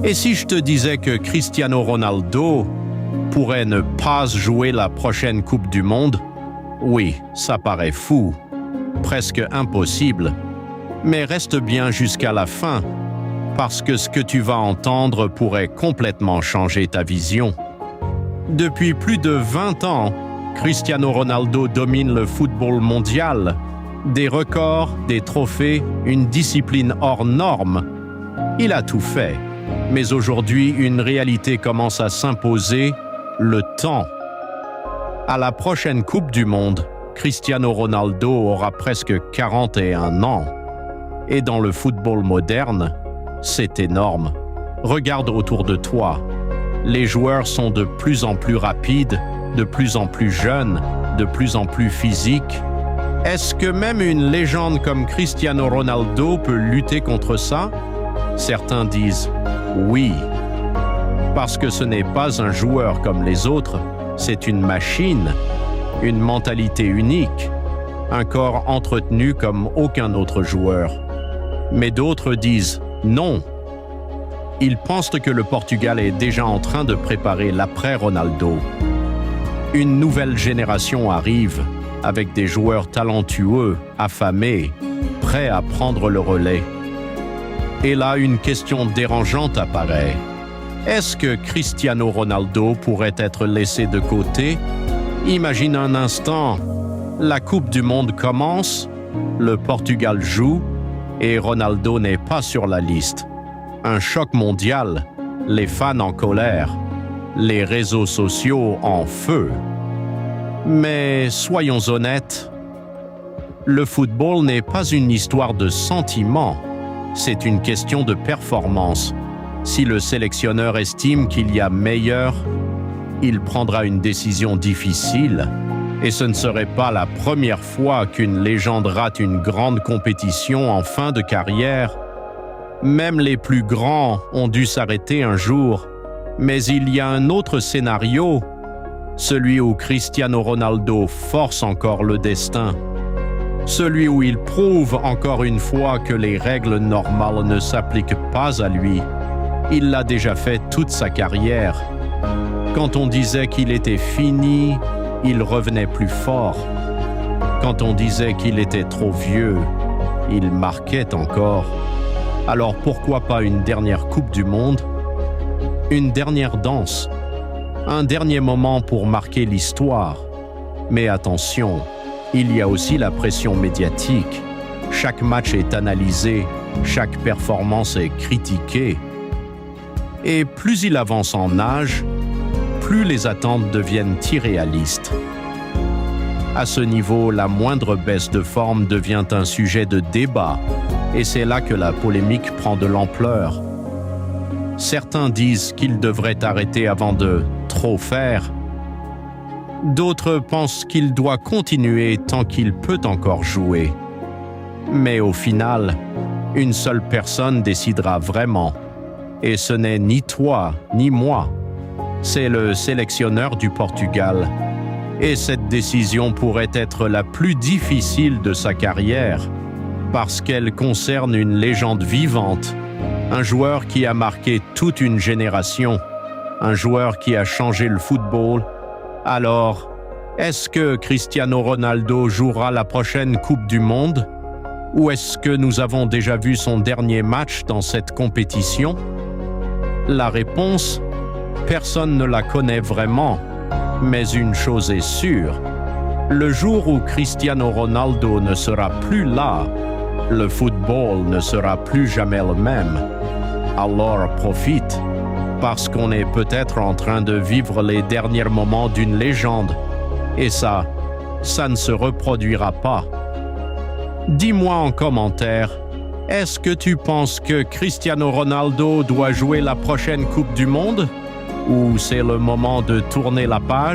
Et si je te disais que Cristiano Ronaldo pourrait ne pas jouer la prochaine Coupe du Monde? Oui, ça paraît fou, presque impossible, mais reste bien jusqu'à la fin, parce que ce que tu vas entendre pourrait complètement changer ta vision. Depuis plus de 20 ans, Cristiano Ronaldo domine le football mondial. Des records, des trophées, une discipline hors norme. Il a tout fait. Mais aujourd'hui, une réalité commence à s'imposer, le temps. À la prochaine Coupe du Monde, Cristiano Ronaldo aura presque 41 ans. Et dans le football moderne, c'est énorme. Regarde autour de toi. Les joueurs sont de plus en plus rapides, de plus en plus jeunes, de plus en plus physiques. Est-ce que même une légende comme Cristiano Ronaldo peut lutter contre ça? Certains disent oui, parce que ce n'est pas un joueur comme les autres, c'est une machine, une mentalité unique, un corps entretenu comme aucun autre joueur. Mais d'autres disent non. Ils pensent que le Portugal est déjà en train de préparer l'après-Ronaldo. Une nouvelle génération arrive, avec des joueurs talentueux, affamés, prêts à prendre le relais. Et là, une question dérangeante apparaît. Est-ce que Cristiano Ronaldo pourrait être laissé de côté? Imagine un instant, la Coupe du Monde commence, le Portugal joue, et Ronaldo n'est pas sur la liste. Un choc mondial, les fans en colère, les réseaux sociaux en feu. Mais soyons honnêtes, le football n'est pas une histoire de sentiments, c'est une question de performance. Si le sélectionneur estime qu'il y a meilleur, il prendra une décision difficile, et ce ne serait pas la première fois qu'une légende rate une grande compétition en fin de carrière. Même les plus grands ont dû s'arrêter un jour, mais il y a un autre scénario, celui où Cristiano Ronaldo force encore le destin, celui où il prouve encore une fois que les règles normales ne s'appliquent pas à lui. Il l'a déjà fait toute sa carrière. Quand on disait qu'il était fini, il revenait plus fort. Quand on disait qu'il était trop vieux, il marquait encore. Alors pourquoi pas une dernière Coupe du Monde? Une dernière danse? Un dernier moment pour marquer l'histoire? Mais attention, il y a aussi la pression médiatique. Chaque match est analysé, chaque performance est critiquée. Et plus il avance en âge, plus les attentes deviennent irréalistes. À ce niveau, la moindre baisse de forme devient un sujet de débat, et c'est là que la polémique prend de l'ampleur. Certains disent qu'il devrait arrêter avant de trop faire. D'autres pensent qu'il doit continuer tant qu'il peut encore jouer. Mais au final, une seule personne décidera vraiment. Et ce n'est ni toi, ni moi. C'est le sélectionneur du Portugal. Et cette décision pourrait être la plus difficile de sa carrière, parce qu'elle concerne une légende vivante, un joueur qui a marqué toute une génération, un joueur qui a changé le football. Alors, est-ce que Cristiano Ronaldo jouera la prochaine Coupe du Monde? Ou est-ce que nous avons déjà vu son dernier match dans cette compétition? La réponse, personne ne la connaît vraiment, mais une chose est sûre, le jour où Cristiano Ronaldo ne sera plus là, le football ne sera plus jamais le même. Alors profite, parce qu'on est peut-être en train de vivre les derniers moments d'une légende, et ça ne se reproduira pas. Dis-moi en commentaire, est-ce que tu penses que Cristiano Ronaldo doit jouer la prochaine Coupe du Monde? Ou c'est le moment de tourner la page?